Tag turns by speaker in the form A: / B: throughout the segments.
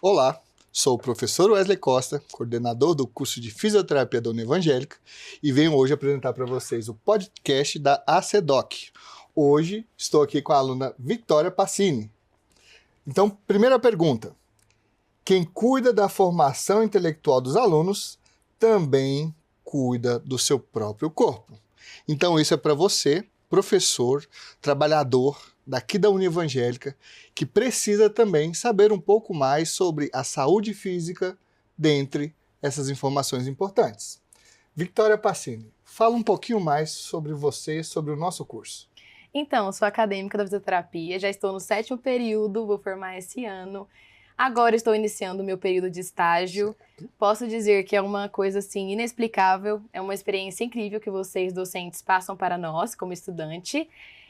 A: Olá, sou o professor Wesley Costa, coordenador do curso de Fisioterapia da Univangélica, e venho hoje apresentar para vocês o podcast da ACDoc. Hoje estou aqui com a aluna Victoria Passini. Então, primeira pergunta. Quem cuida da formação intelectual dos alunos também cuida do seu próprio corpo. Então, isso é para você, professor, trabalhador daqui da Univangélica, que precisa também saber um pouco mais sobre a saúde física dentre essas informações importantes. Victoria Passini, fala um pouquinho mais sobre você, sobre o nosso curso.
B: Então, sou acadêmica da fisioterapia, já estou no 7º período, vou formar esse ano. Agora estou iniciando o meu período de estágio. Posso dizer que é uma coisa assim inexplicável, é uma experiência incrível que vocês docentes passam para nós como estudante.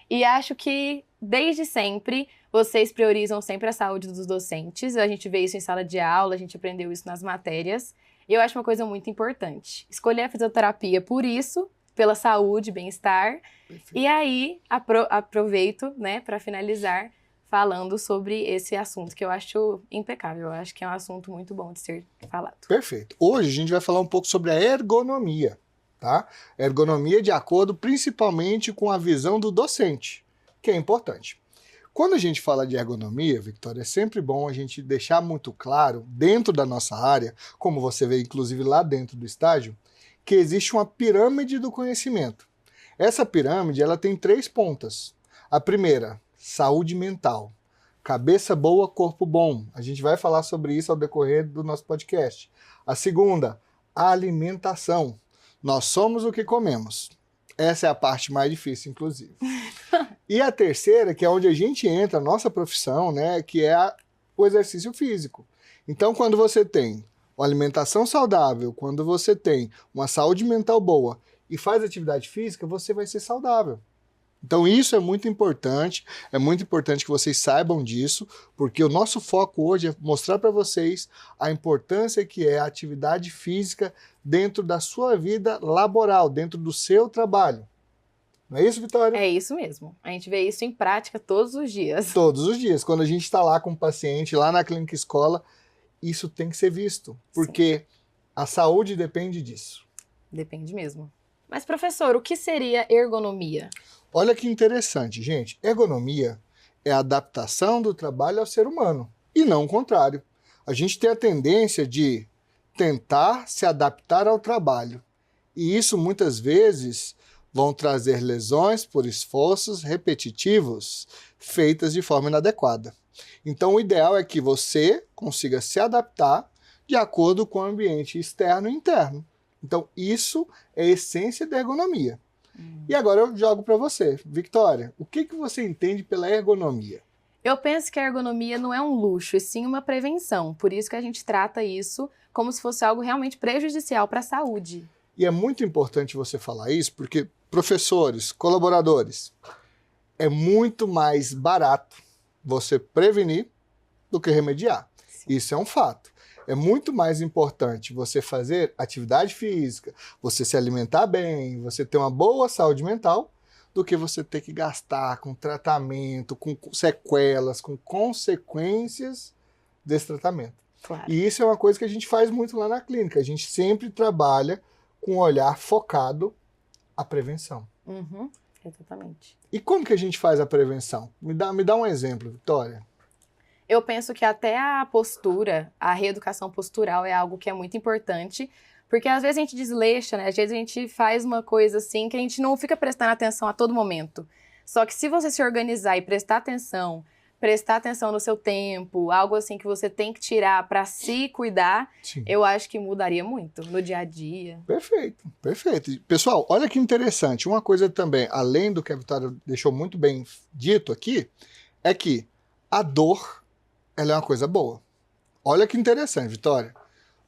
B: E acho que desde sempre vocês priorizam sempre a saúde dos docentes. A gente vê isso em sala de aula, a gente aprendeu isso nas matérias. E eu acho uma coisa muito importante. Escolher a fisioterapia por isso, pela saúde, bem-estar. Perfeito. E aí aproveito, né, para finalizar falando sobre esse assunto que eu acho impecável. Eu acho que é um assunto muito bom de ser falado.
A: Perfeito. Hoje a gente vai falar um pouco sobre a ergonomia, tá? Ergonomia de acordo principalmente com a visão do docente, que é importante. Quando a gente fala de ergonomia, Victoria, é sempre bom a gente deixar muito claro, dentro da nossa área, como você vê inclusive lá dentro do estágio, que existe uma pirâmide do conhecimento. Essa pirâmide ela tem 3 pontas. A primeira, saúde mental. Cabeça boa, corpo bom. A gente vai falar sobre isso ao decorrer do nosso podcast. A segunda, alimentação. Nós somos o que comemos. Essa é a parte mais difícil, inclusive. E a terceira, que é onde a gente entra, a nossa profissão, né, que é o exercício físico. Então, quando você tem uma alimentação saudável, quando você tem uma saúde mental boa e faz atividade física, você vai ser saudável. Então isso é muito importante que vocês saibam disso, porque o nosso foco hoje é mostrar para vocês a importância que é a atividade física dentro da sua vida laboral, dentro do seu trabalho. Não é isso, Vitória?
B: É isso mesmo. A gente vê isso em prática todos os dias.
A: Todos os dias. Quando a gente está lá com o paciente, lá na clínica escola, isso tem que ser visto, porque sim, a saúde depende disso.
B: Depende mesmo. Mas, professor, o que seria ergonomia?
A: Olha que interessante, gente. Ergonomia é a adaptação do trabalho ao ser humano, e não o contrário. A gente tem a tendência de tentar se adaptar ao trabalho, e isso muitas vezes vão trazer lesões por esforços repetitivos feitas de forma inadequada. Então o ideal é que você consiga se adaptar de acordo com o ambiente externo e interno. Então isso é a essência da ergonomia. E agora eu jogo para você. Victoria, o que você entende pela ergonomia?
B: Eu penso que a ergonomia não é um luxo, e sim uma prevenção. Por isso que a gente trata isso como se fosse algo realmente prejudicial para a saúde.
A: E é muito importante você falar isso, porque professores, colaboradores, é muito mais barato você prevenir do que remediar. Sim. Isso é um fato. É muito mais importante você fazer atividade física, você se alimentar bem, você ter uma boa saúde mental, do que você ter que gastar com tratamento, com sequelas, com consequências desse tratamento.
B: Claro.
A: E isso é uma coisa que a gente faz muito lá na clínica. A gente sempre trabalha com um olhar focado à prevenção.
B: Uhum, exatamente.
A: E como que a gente faz a prevenção? Me dá um exemplo, Victoria.
B: Eu penso que até a postura, a reeducação postural é algo que é muito importante, porque às vezes a gente desleixa, né? Às vezes a gente faz uma coisa assim que a gente não fica prestando atenção a todo momento. Só que se você se organizar e prestar atenção no seu tempo, algo assim que você tem que tirar para se cuidar, sim, eu acho que mudaria muito no dia a dia.
A: Perfeito, perfeito. Pessoal, olha que interessante. Uma coisa também, além do que a Vitória deixou muito bem dito aqui, é que a dor ela é uma coisa boa. Olha que interessante, Vitória.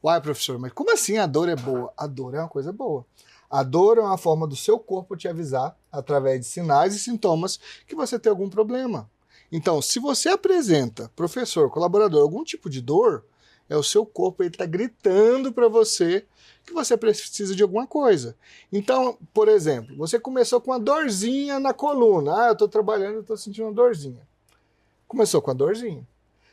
A: Uai, professor, mas como assim a dor é boa? A dor é uma coisa boa. A dor é uma forma do seu corpo te avisar, através de sinais e sintomas, que você tem algum problema. Então, se você apresenta, professor, colaborador, algum tipo de dor, é o seu corpo, ele está gritando para você que você precisa de alguma coisa. Então, por exemplo, você começou com uma dorzinha na coluna. Ah, eu estou trabalhando, eu estou sentindo uma dorzinha. Começou com a dorzinha.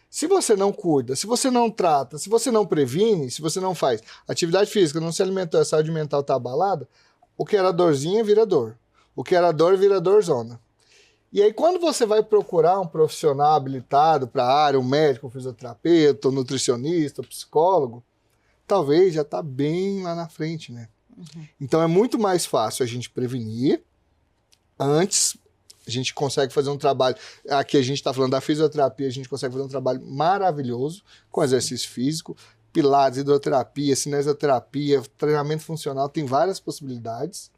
A: Se você não cuida, se você não trata, se você não previne, se você não faz atividade física, não se alimentou, a saúde mental está abalada, o que era dorzinha vira dor. O que era dor vira dorzona. E aí, quando você vai procurar um profissional habilitado para a área, um médico, um fisioterapeuta, um nutricionista, um psicólogo, talvez já está bem lá na frente, né? Uhum. Então, é muito mais fácil a gente prevenir. Antes, a gente consegue fazer um trabalho... Aqui a gente está falando da fisioterapia, a gente consegue fazer um trabalho maravilhoso com exercício físico, pilates, hidroterapia, cinesioterapia, treinamento funcional, tem várias possibilidades,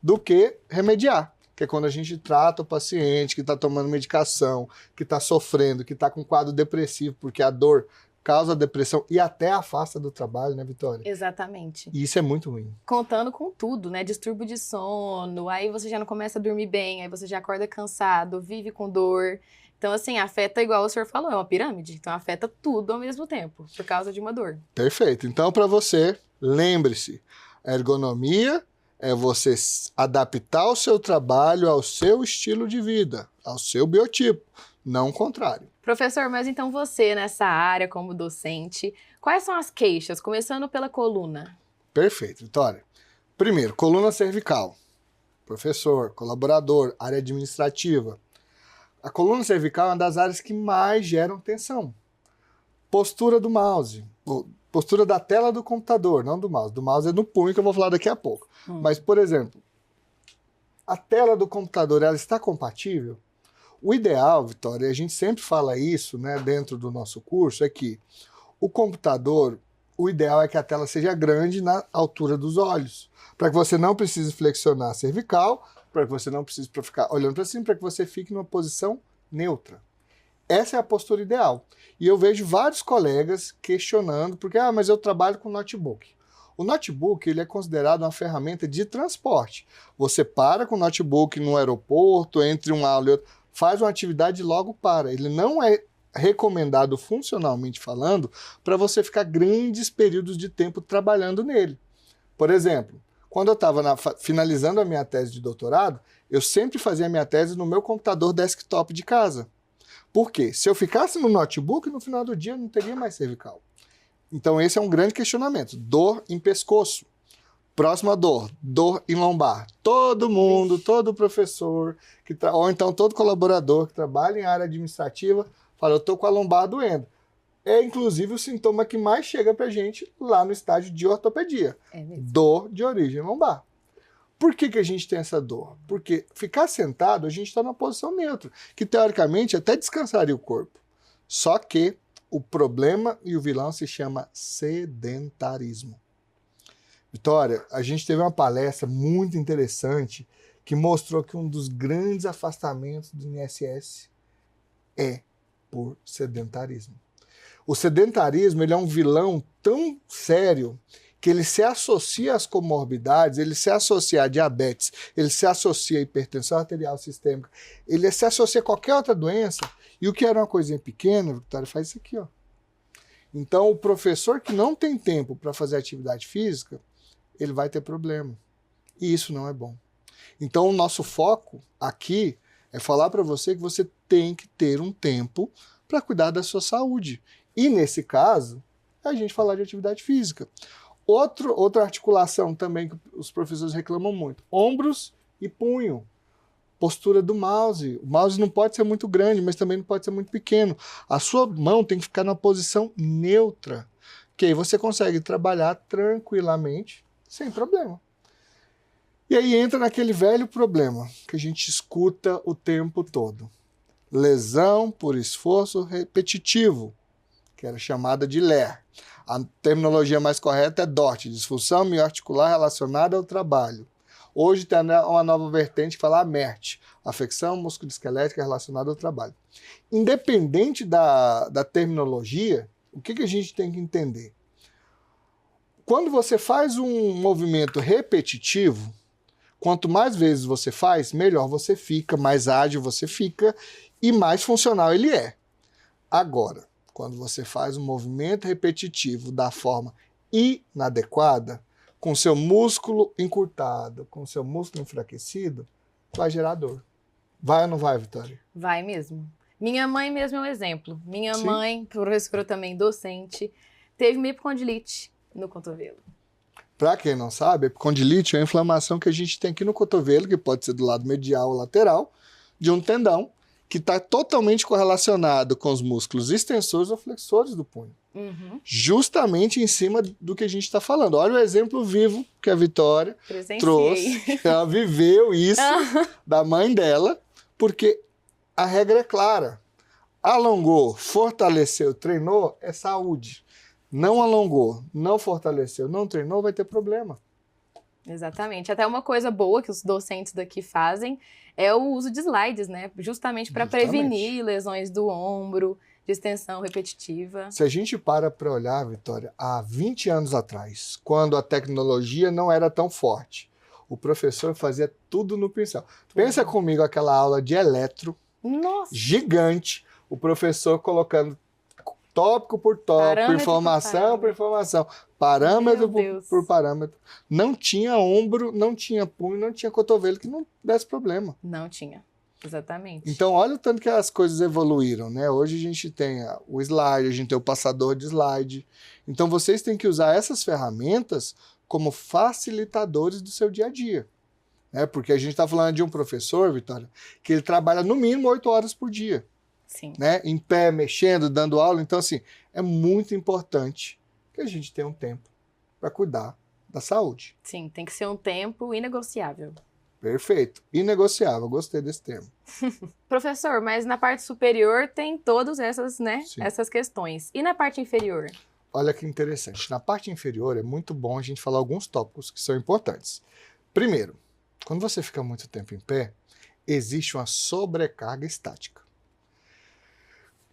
A: do que remediar. Que é quando a gente trata o paciente que está tomando medicação, que está sofrendo, que está com quadro depressivo, porque a dor causa depressão e até afasta do trabalho, né, Vitória?
B: Exatamente.
A: E isso é muito ruim.
B: Contando com tudo, né? Distúrbio de sono, aí você já não começa a dormir bem, aí você já acorda cansado, vive com dor. Então, assim, afeta, igual o senhor falou, é uma pirâmide. Então, afeta tudo ao mesmo tempo, por causa de uma dor.
A: Perfeito. Então, para você, lembre-se, a ergonomia é você adaptar o seu trabalho ao seu estilo de vida, ao seu biotipo, não o contrário.
B: Professor, mas então você, nessa área como docente, quais são as queixas? Começando pela coluna.
A: Perfeito, Vitória. Primeiro, coluna cervical. Professor, colaborador, área administrativa. A coluna cervical é uma das áreas que mais geram tensão. Postura do mouse. Postura da tela do computador, não do mouse. Do mouse é no punho, que eu vou falar daqui a pouco. Mas, por exemplo, a tela do computador, ela está compatível? O ideal, Vitória, a gente sempre fala isso, né, dentro do nosso curso, é que o computador, o ideal é que a tela seja grande na altura dos olhos, para que você não precise flexionar a cervical, para que você não precise ficar olhando para cima, para que você fique numa posição neutra. Essa é a postura ideal. E eu vejo vários colegas questionando, porque, mas eu trabalho com notebook. O notebook, ele é considerado uma ferramenta de transporte. Você para com o notebook no aeroporto, entre uma aula e outra, faz uma atividade e logo para. Ele não é recomendado, funcionalmente falando, para você ficar grandes períodos de tempo trabalhando nele. Por exemplo, quando eu estava finalizando a minha tese de doutorado, eu sempre fazia a minha tese no meu computador desktop de casa. Por quê? Se eu ficasse no notebook, no final do dia eu não teria mais cervical. Então esse é um grande questionamento. Dor em pescoço. Próxima dor, dor em lombar. Todo mundo, todo professor, ou então todo colaborador que trabalha em área administrativa, fala, eu estou com a lombar doendo. É inclusive o sintoma que mais chega para a gente lá no estágio de ortopedia. É mesmo. Dor de origem lombar. Por que a gente tem essa dor? Porque ficar sentado, a gente está numa posição neutra, que teoricamente até descansaria o corpo. Só que o problema e o vilão se chama sedentarismo. Vitória, a gente teve uma palestra muito interessante que mostrou que um dos grandes afastamentos do INSS é por sedentarismo. O sedentarismo, ele é um vilão tão sério que ele se associa às comorbidades, ele se associa a diabetes, ele se associa a hipertensão arterial sistêmica, ele se associa a qualquer outra doença, e o que era uma coisinha pequena, Vitória, faz isso aqui, ó. Então, o professor que não tem tempo para fazer atividade física, ele vai ter problema. E isso não é bom. Então, o nosso foco aqui é falar para você que você tem que ter um tempo para cuidar da sua saúde. E, nesse caso, é a gente falar de atividade física. Outra articulação também que os professores reclamam muito. Ombros e punho. Postura do mouse. O mouse não pode ser muito grande, mas também não pode ser muito pequeno. A sua mão tem que ficar numa posição neutra. Que aí você consegue trabalhar tranquilamente, sem problema. E aí entra naquele velho problema que a gente escuta o tempo todo. Lesão por esforço repetitivo, que era chamada de LER. A terminologia mais correta é DORT, disfunção mioarticular relacionada ao trabalho. Hoje tem uma nova vertente que fala a MERT, afecção musculoesquelética relacionada ao trabalho. Independente da terminologia, o que a gente tem que entender? Quando você faz um movimento repetitivo, quanto mais vezes você faz, melhor você fica, mais ágil você fica e mais funcional ele é. Agora, quando você faz um movimento repetitivo da forma inadequada, com seu músculo encurtado, com seu músculo enfraquecido, vai gerar dor. Vai ou não vai, Vitória?
B: Vai mesmo. Minha mãe mesmo é um exemplo. Minha
A: Sim.
B: mãe, professora também docente, teve uma epicondilite no cotovelo.
A: Para quem não sabe, epicondilite é a inflamação que a gente tem aqui no cotovelo, que pode ser do lado medial ou lateral, de um tendão, que está totalmente correlacionado com os músculos extensores ou flexores do punho.
B: Uhum.
A: Justamente em cima do que a gente está falando. Olha o exemplo vivo que a Vitória trouxe. Que ela viveu isso da mãe dela, porque a regra é clara. Alongou, fortaleceu, treinou, é saúde. Não alongou, não fortaleceu, não treinou, vai ter problema.
B: Exatamente. Até uma coisa boa que os docentes daqui fazem é o uso de slides, né? Justamente para prevenir lesões do ombro, de extensão repetitiva.
A: Se a gente para olhar, Vitória, há 20 anos atrás, quando a tecnologia não era tão forte, o professor fazia tudo no pincel. Pensa comigo aquela aula de eletro, gigante, o professor colocando tópico por tópico, informação por informação, parâmetro por parâmetro. Não tinha ombro, não tinha punho, não tinha cotovelo que não desse problema.
B: Não tinha, exatamente.
A: Então, olha o tanto que as coisas evoluíram, né? Hoje a gente tem o slide, a gente tem o passador de slide. Então, vocês têm que usar essas ferramentas como facilitadores do seu dia a dia. Né? Porque a gente está falando de um professor, Vitória, que ele trabalha no mínimo 8 horas por dia.
B: Sim.
A: Né? Em pé, mexendo, dando aula. Então, assim, é muito importante que a gente tenha um tempo para cuidar da saúde.
B: Sim, tem que ser um tempo inegociável.
A: Perfeito. Inegociável. Gostei desse termo.
B: Professor, mas na parte superior tem todas essas, né, essas questões. E na parte inferior?
A: Olha que interessante. Na parte inferior é muito bom a gente falar alguns tópicos que são importantes. Primeiro, quando você fica muito tempo em pé, existe uma sobrecarga estática.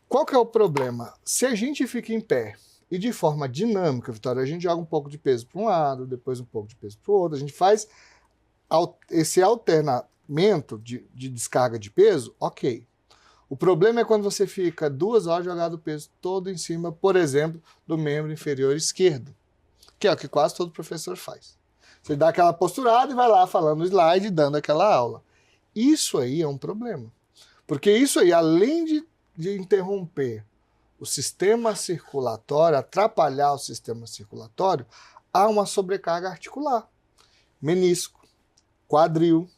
A: Qual que é o problema? Se a gente fica em pé e de forma dinâmica, Vitória, a gente joga um pouco de peso para um lado, depois um pouco de peso para o outro, a gente faz esse alternamento de descarga de peso, ok. O problema é quando você fica 2 horas jogando o peso todo em cima, por exemplo, do membro inferior esquerdo, que é o que quase todo professor faz. Você dá aquela posturada e vai lá falando o slide, dando aquela aula. Isso aí é um problema. Porque isso aí, além de interromper o sistema circulatório, atrapalhar o sistema circulatório, há uma sobrecarga articular. Menisco, quadril,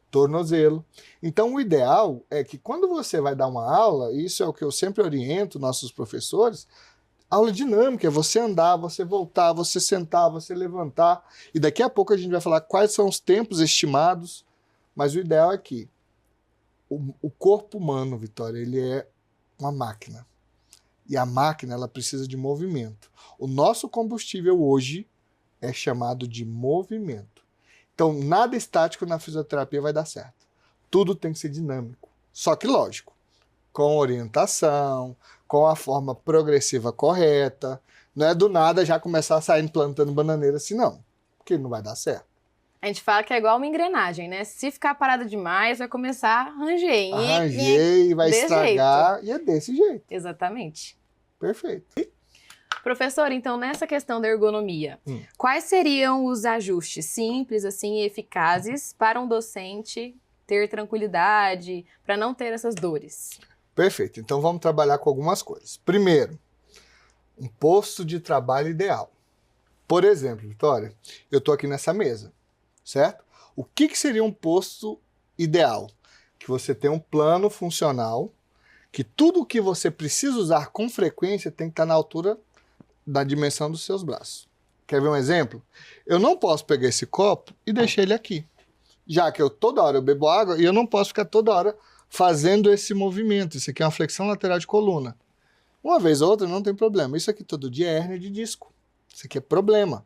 A: tornozelo. Então, o ideal é que quando você vai dar uma aula, e isso é o que eu sempre oriento nossos professores, aula dinâmica, é você andar, você voltar, você sentar, você levantar. E daqui a pouco a gente vai falar quais são os tempos estimados, mas o ideal é que o corpo humano, Vitória, ele é uma máquina. E a máquina, ela precisa de movimento. O nosso combustível hoje é chamado de movimento. Então, nada estático na fisioterapia vai dar certo. Tudo tem que ser dinâmico. Só que, lógico, com orientação, com a forma progressiva correta. Não é do nada já começar a sair plantando bananeira assim, não. Porque não vai dar certo.
B: A gente fala que é igual uma engrenagem, né? Se ficar parada demais, vai começar a ranger.
A: E vai estragar, jeito. E é desse jeito.
B: Exatamente.
A: Perfeito.
B: Professor, então, nessa questão da ergonomia, quais seriam os ajustes simples, assim, e eficazes para um docente ter tranquilidade, para não ter essas dores?
A: Perfeito. Então, vamos trabalhar com algumas coisas. Primeiro, um posto de trabalho ideal. Por exemplo, Vitória, eu estou aqui nessa mesa, certo? O que seria um posto ideal? Que você tem um plano funcional, que tudo que você precisa usar com frequência tem que estar na altura da dimensão dos seus braços. Quer ver um exemplo? Eu não posso pegar esse copo e deixar ele aqui. Já que toda hora eu bebo água e eu não posso ficar toda hora fazendo esse movimento. Isso aqui é uma flexão lateral de coluna. Uma vez ou outra não tem problema. Isso aqui todo dia é hérnia de disco. Isso aqui é problema.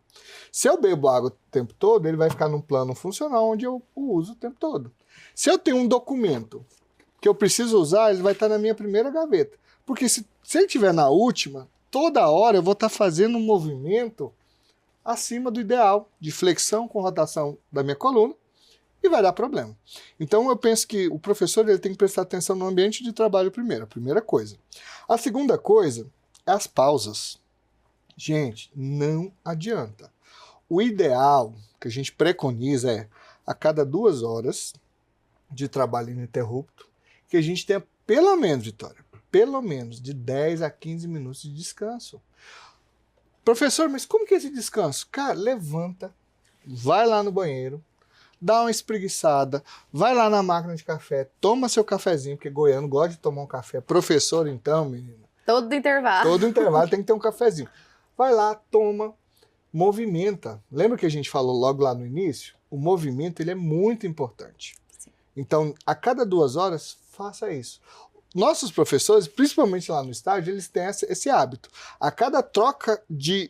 A: Se eu bebo água o tempo todo, ele vai ficar num plano funcional onde eu o uso o tempo todo. Se eu tenho um documento que eu preciso usar, ele vai estar na minha primeira gaveta. Porque se ele estiver na última, toda hora eu vou estar fazendo um movimento acima do ideal, de flexão com rotação da minha coluna, e vai dar problema. Então eu penso que o professor ele tem que prestar atenção no ambiente de trabalho primeiro, a primeira coisa. A segunda coisa é as pausas. Gente, não adianta. O ideal que a gente preconiza é a cada 2 horas de trabalho ininterrupto que a gente tenha pelo menos, Vitória, pelo menos de 10 a 15 minutos de descanso. Professor, mas como que é esse descanso? Cara, levanta, vai lá no banheiro, dá uma espreguiçada, vai lá na máquina de café, toma seu cafezinho, porque goiano gosta de tomar um café. Professor, então, menina.
B: Todo intervalo.
A: Todo intervalo tem que ter um cafezinho. Vai lá, toma, movimenta. Lembra que a gente falou logo lá no início? O movimento ele é muito importante.
B: Sim.
A: Então, a cada 2 horas, faça isso. Nossos professores, principalmente lá no estágio, eles têm esse hábito. A cada troca de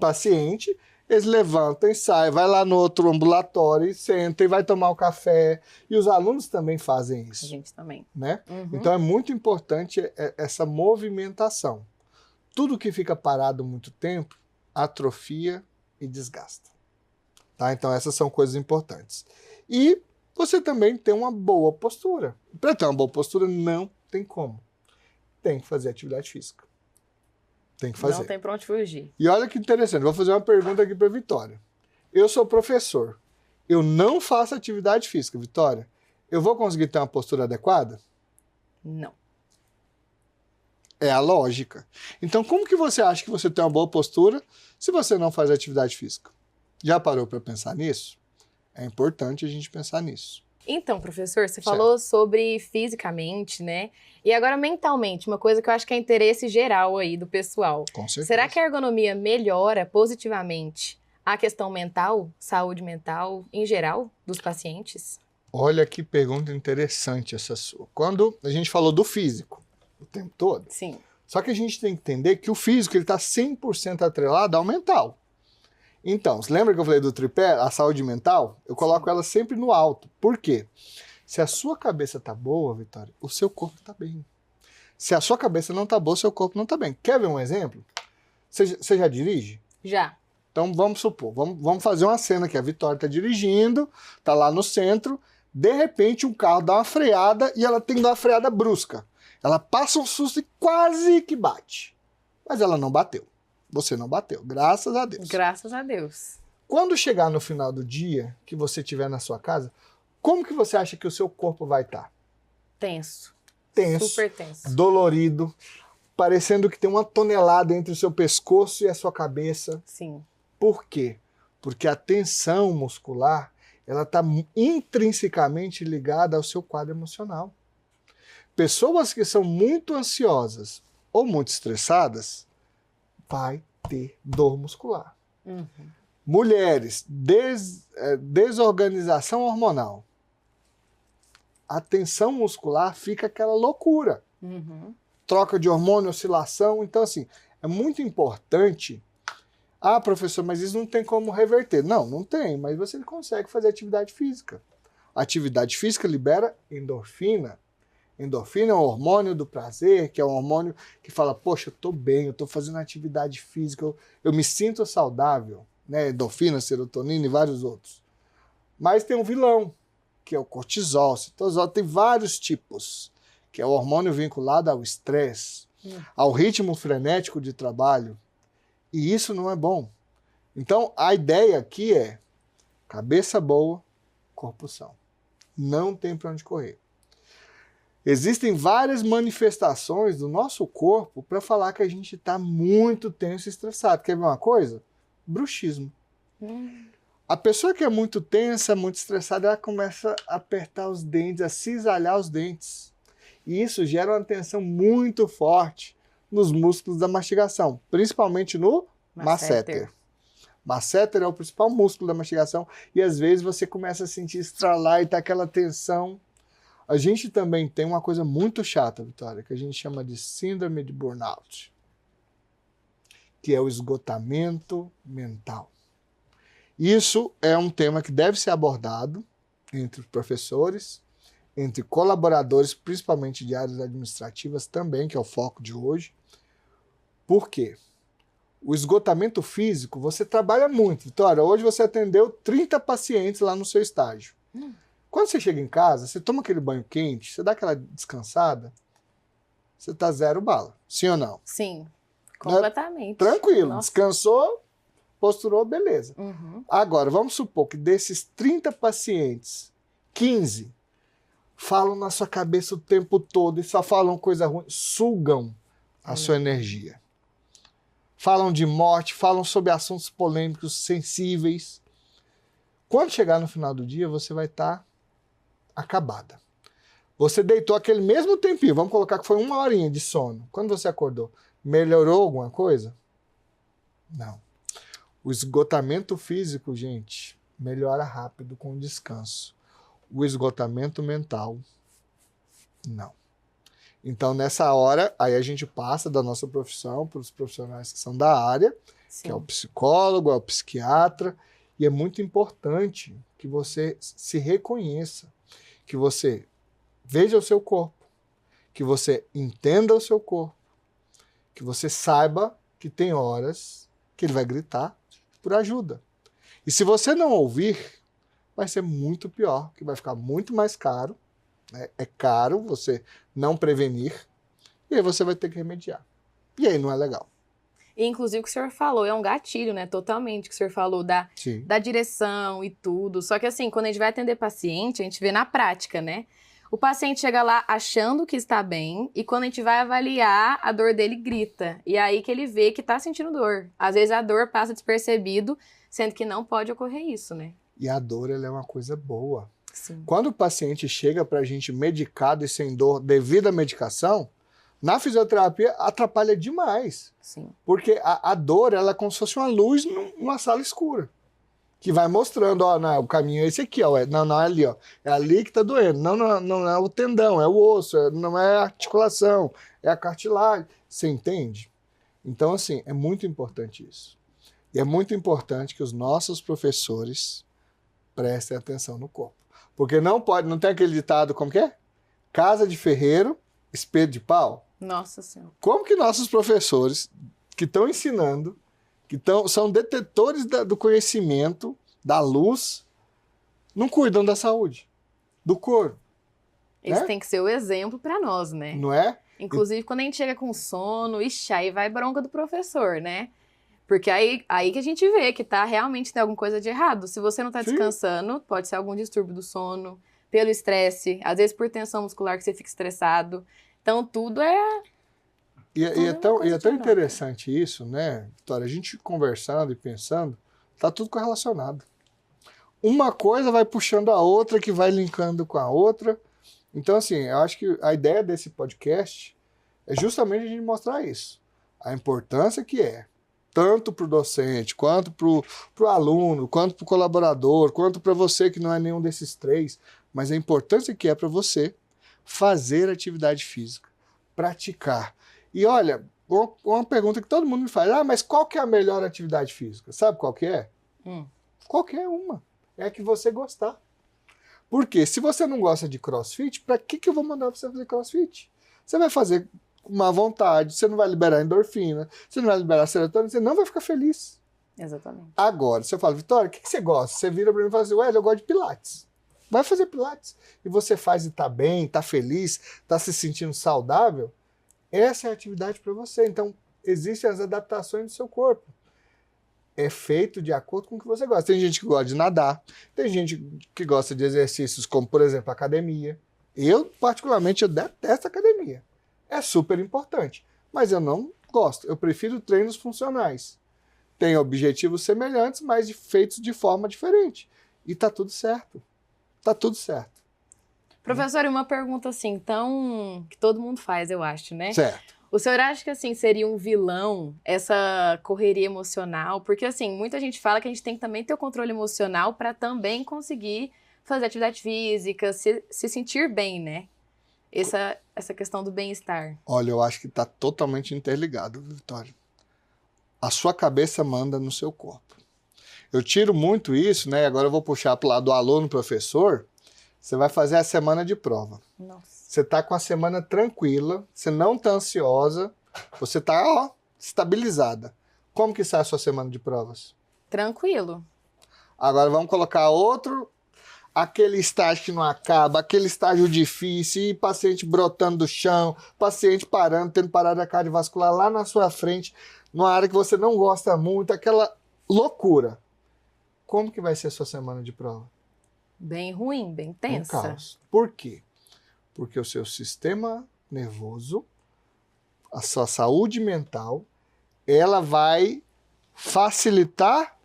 A: paciente, eles levantam e saem, vai lá no outro ambulatório e senta e vai tomar o café. E os alunos também fazem isso.
B: A gente também.
A: Né? Então é muito importante essa movimentação. Tudo que fica parado muito tempo, atrofia e desgasta. Tá? Então essas são coisas importantes. E você também tem uma boa postura. Para ter uma boa postura, não tem como. Tem que fazer atividade física. Tem que fazer.
B: Não tem pra onde fugir.
A: E olha que interessante, vou fazer uma pergunta aqui para Vitória. Eu sou professor. Eu não faço atividade física, Vitória. Eu vou conseguir ter uma postura adequada?
B: Não.
A: É a lógica. Então, como que você acha que você tem uma boa postura se você não faz atividade física? Já parou para pensar nisso? É importante a gente pensar nisso.
B: Então, professor, você falou sobre fisicamente, né? E agora mentalmente, uma coisa que eu acho que é interesse geral aí do pessoal.
A: Com certeza.
B: Será que a ergonomia melhora positivamente a questão mental, saúde mental em geral dos pacientes?
A: Olha que pergunta interessante essa sua. Quando a gente falou do físico o tempo todo,
B: Sim.
A: Só que a gente tem que entender que o físico está 100% atrelado ao mental. Então, você lembra que eu falei do tripé, a saúde mental? Eu coloco ela sempre no alto. Por quê? Se a sua cabeça tá boa, Vitória, o seu corpo tá bem. Se a sua cabeça não tá boa, o seu corpo não tá bem. Quer ver um exemplo? Você já dirige?
B: Já.
A: Então vamos supor, vamos fazer uma cena que a Vitória tá dirigindo, tá lá no centro, de repente um carro dá uma freada e ela tem que dar uma freada brusca. Ela passa um susto e quase que bate. Mas ela não bateu. Você não bateu, graças a Deus.
B: Graças a Deus.
A: Quando chegar no final do dia, que você estiver na sua casa, como que você acha que o seu corpo vai estar?
B: Tenso.
A: Tenso.
B: Super tenso.
A: Dolorido, parecendo que tem uma tonelada entre o seu pescoço e a sua cabeça.
B: Sim.
A: Por quê? Porque a tensão muscular, ela está intrinsecamente ligada ao seu quadro emocional. Pessoas que são muito ansiosas ou muito estressadas, vai ter dor muscular.
B: Uhum.
A: Mulheres, desorganização hormonal. A tensão muscular fica aquela loucura.
B: Uhum.
A: Troca de hormônio, oscilação. Então, assim, é muito importante. Ah, professor, mas isso não tem como reverter. Não, não tem, mas você consegue fazer atividade física. A atividade física libera endorfina. Endorfina é um hormônio do prazer, que é um hormônio que fala, poxa, eu tô bem, eu tô fazendo atividade física, eu me sinto saudável, né? Endorfina, serotonina e vários outros. Mas tem um vilão, que é o cortisol, citosol, tem vários tipos, que é o hormônio vinculado ao estresse, ao ritmo frenético de trabalho, e isso não é bom. Então, a ideia aqui é cabeça boa, corpo são. Não tem para onde correr. Existem várias manifestações do nosso corpo para falar que a gente está muito tenso e estressado. Quer ver uma coisa? Bruxismo. A pessoa que é muito tensa, muito estressada, ela começa a apertar os dentes, a cisalhar os dentes. E isso gera uma tensão muito forte nos músculos da mastigação, principalmente no masseter. Masseter é o principal músculo da mastigação e às vezes você começa a sentir estralar e tá aquela tensão. A gente também tem uma coisa muito chata, Vitória, que a gente chama de síndrome de burnout, que é o esgotamento mental. Isso é um tema que deve ser abordado entre os professores, entre colaboradores, principalmente de áreas administrativas também, que é o foco de hoje. Por quê? O esgotamento físico, você trabalha muito. Vitória, hoje você atendeu 30 pacientes lá no seu estágio. Quando você chega em casa, você toma aquele banho quente, você dá aquela descansada, você tá 0 bala. Sim ou não?
B: Sim, completamente.
A: Tranquilo,
B: Nossa.
A: Descansou, posturou, beleza.
B: Uhum.
A: Agora, vamos supor que desses 30 pacientes, 15 falam na sua cabeça o tempo todo e só falam coisa ruim, sugam a sua energia. Falam de morte, falam sobre assuntos polêmicos, sensíveis. Quando chegar no final do dia, você vai estar acabada. Você deitou aquele mesmo tempinho, vamos colocar que foi 1 horinha de sono. Quando você acordou, melhorou alguma coisa? Não. O esgotamento físico, gente, melhora rápido com o descanso. O esgotamento mental, não. Então, nessa hora, aí a gente passa da nossa profissão para os profissionais que são da área,
B: Sim.
A: que é o psicólogo, é o psiquiatra, e é muito importante que você se reconheça, que você veja o seu corpo, que você entenda o seu corpo, que você saiba que tem horas que ele vai gritar por ajuda. E se você não ouvir, vai ser muito pior, que vai ficar muito mais caro, né? É caro você não prevenir, e aí você vai ter que remediar. E aí não é legal.
B: E, inclusive, o que o senhor falou é um gatilho, né? Totalmente, que o senhor falou da direção e tudo. Só que, assim, quando a gente vai atender paciente, a gente vê na prática, né? O paciente chega lá achando que está bem, e quando a gente vai avaliar, a dor dele grita. E é aí que ele vê que está sentindo dor. Às vezes a dor passa despercebido, sendo que não pode ocorrer isso, né?
A: E a dor, ela é uma coisa boa.
B: Sim.
A: Quando o paciente chega para a gente medicado e sem dor devido à medicação, na fisioterapia atrapalha demais.
B: Sim.
A: Porque a dor, ela é como se fosse uma luz numa sala escura. Que vai mostrando, ó, não, o caminho é esse aqui, ó. Não é ali, ó. É ali que tá doendo. Não é o tendão, é o osso, não é a articulação, é a cartilagem. Você entende? Então, assim, é muito importante isso. E é muito importante que os nossos professores prestem atenção no corpo. Porque não tem aquele ditado, como que é? Casa de ferreiro, espelho de pau.
B: Nossa Senhora.
A: Como que nossos professores que estão ensinando, são detetores do conhecimento, da luz, não cuidam da saúde, do corpo?
B: Eles
A: né?
B: têm que ser o exemplo para nós, né?
A: Não é?
B: Inclusive, quando a gente chega com sono, ixi, aí vai bronca do professor, né? Porque aí que a gente vê que realmente tem alguma coisa de errado. Se você não tá
A: Sim.
B: descansando, pode ser algum distúrbio do sono, pelo estresse, às vezes por tensão muscular que você fica estressado. Então, tudo é...
A: E é tão interessante isso, né, Vitória? A gente conversando e pensando, tá tudo correlacionado. Uma coisa vai puxando a outra, que vai linkando com a outra. Então, assim, eu acho que a ideia desse podcast é justamente a gente mostrar isso. A importância que é, tanto para o docente, quanto para o aluno, quanto para o colaborador, quanto para você que não é nenhum desses três, mas a importância que é para você fazer atividade física, praticar. E olha, uma pergunta que todo mundo me faz, mas qual que é a melhor atividade física? Sabe qual que é? Qualquer uma. É a que você gostar. Porque se você não gosta de crossfit, para que eu vou mandar você fazer crossfit? Você vai fazer com má vontade, você não vai liberar endorfina, você não vai liberar serotonina, você não vai ficar feliz.
B: Exatamente.
A: Agora, se eu falo, Vitória, o que você gosta? Você vira para mim e fala assim, eu gosto de pilates. Vai fazer pilates. E você faz e tá bem, tá feliz, tá se sentindo saudável, essa é a atividade para você. Então, existem as adaptações do seu corpo. É feito de acordo com o que você gosta. Tem gente que gosta de nadar, tem gente que gosta de exercícios como, por exemplo, academia. Eu, particularmente, eu detesto academia. É super importante, mas eu não gosto. Eu prefiro treinos funcionais. Tem objetivos semelhantes, mas feitos de forma diferente. E tá tudo certo. Tá tudo certo.
B: Professor, uma pergunta assim, então, que todo mundo faz, eu acho, né?
A: Certo.
B: O senhor acha que, assim, seria um vilão essa correria emocional? Porque, assim, muita gente fala que a gente tem que também ter o controle emocional para também conseguir fazer atividade física, se sentir bem, né? Essa questão do bem-estar.
A: Olha, eu acho que está totalmente interligado, Vitória. A sua cabeça manda no seu corpo. Eu tiro muito isso, né? Agora eu vou puxar para o lado do aluno, professor. Você vai fazer a semana de prova.
B: Nossa.
A: Você está com a semana tranquila, você não está ansiosa, você está estabilizada. Como que sai a sua semana de provas?
B: Tranquilo.
A: Agora vamos colocar outro, aquele estágio que não acaba, aquele estágio difícil, e paciente brotando do chão, paciente parando, tendo parada cardiovascular lá na sua frente, numa área que você não gosta muito, aquela loucura. Como que vai ser a sua semana de prova?
B: Bem ruim, bem
A: Um
B: tensa.
A: caos. Por quê? Porque o seu sistema nervoso, a sua saúde mental, ela vai facilitar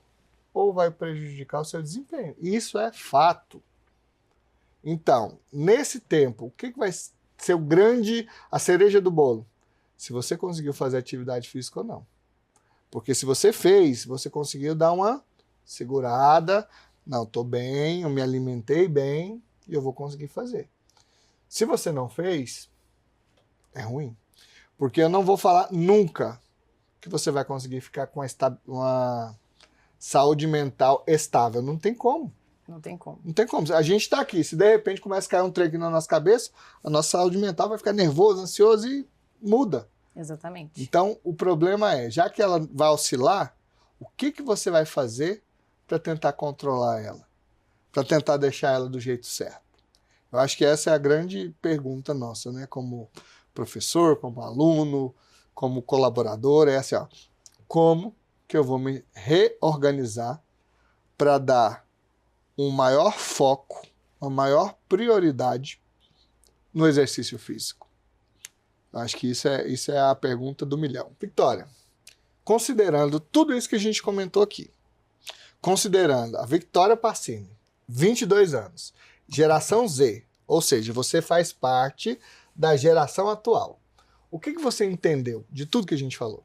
A: ou vai prejudicar o seu desempenho. Isso é fato. Então, nesse tempo, o que vai ser a cereja do bolo? Se você conseguiu fazer atividade física ou não. Porque se você fez, você conseguiu dar uma segurada, não, estou bem, eu me alimentei bem e eu vou conseguir fazer. Se você não fez, é ruim. Porque eu não vou falar nunca que você vai conseguir ficar com uma saúde mental estável. Não tem como.
B: Não tem como.
A: Não tem como. A gente está aqui, se de repente começa a cair um trem aqui na nossa cabeça, a nossa saúde mental vai ficar nervosa, ansiosa e muda.
B: Exatamente.
A: Então, o problema é, já que ela vai oscilar, o que você vai fazer para tentar controlar ela? Para tentar deixar ela do jeito certo? Eu acho que essa é a grande pergunta nossa, né? Como professor, como aluno, como colaborador, é assim, ó, como que eu vou me reorganizar para dar um maior foco, uma maior prioridade no exercício físico? Eu acho que isso é a pergunta do milhão. Victória, considerando tudo isso que a gente comentou aqui, considerando a Victória Pacini, 22 anos, geração Z, ou seja, você faz parte da geração atual. O que você entendeu de tudo que a gente falou?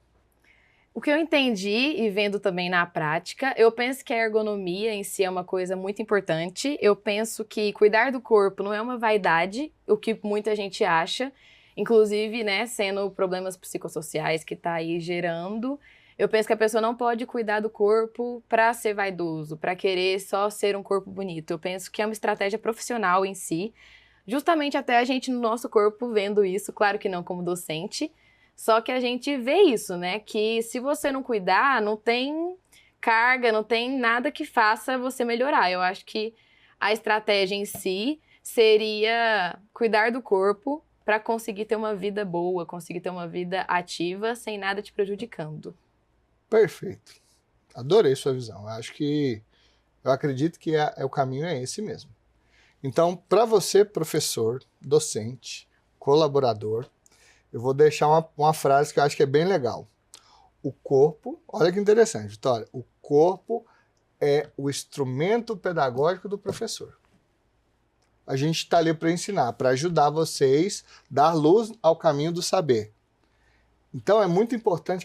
B: O que eu entendi e vendo também na prática, eu penso que a ergonomia em si é uma coisa muito importante. Eu penso que cuidar do corpo não é uma vaidade, o que muita gente acha. Inclusive, né, sendo problemas psicossociais que está aí gerando, eu penso que a pessoa não pode cuidar do corpo para ser vaidoso, para querer só ser um corpo bonito. Eu penso que é uma estratégia profissional em si, justamente até a gente no nosso corpo vendo isso, claro que não como docente, só que a gente vê isso, né, que se você não cuidar, não tem carga, não tem nada que faça você melhorar. Eu acho que a estratégia em si seria cuidar do corpo, para conseguir ter uma vida boa, conseguir ter uma vida ativa, sem nada te prejudicando.
A: Perfeito. Adorei sua visão. Eu acredito que o caminho é esse mesmo. Então, para você, professor, docente, colaborador, eu vou deixar uma frase que eu acho que é bem legal. O corpo, olha que interessante, Vitória, o corpo é o instrumento pedagógico do professor. A gente está ali para ensinar, para ajudar vocês, dar luz ao caminho do saber. Então é muito importante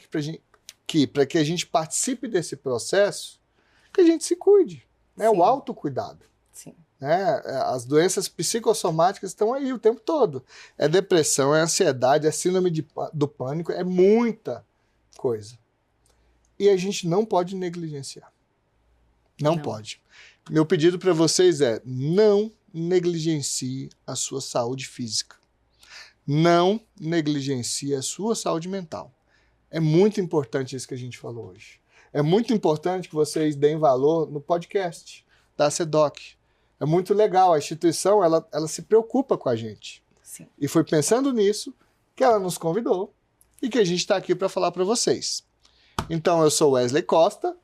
A: que para que a gente participe desse processo, que a gente se cuide, né? O autocuidado.
B: Sim.
A: Né? As doenças psicossomáticas estão aí o tempo todo. É depressão, é ansiedade, é síndrome do pânico, é muita coisa. E a gente não pode negligenciar. Não pode. Meu pedido para vocês é não negligencie a sua saúde física. Não negligencie a sua saúde mental. É muito importante isso que a gente falou hoje. É muito importante que vocês deem valor no podcast da CEDOC. É muito legal, a instituição ela se preocupa com a gente.
B: Sim.
A: E foi pensando nisso que ela nos convidou e que a gente está aqui para falar para vocês. Então, eu sou Wesley Costa.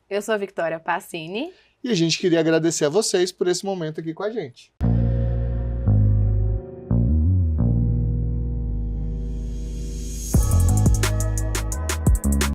B: Eu sou a Victória Pacini.
A: E a gente queria agradecer a vocês por esse momento aqui com a gente.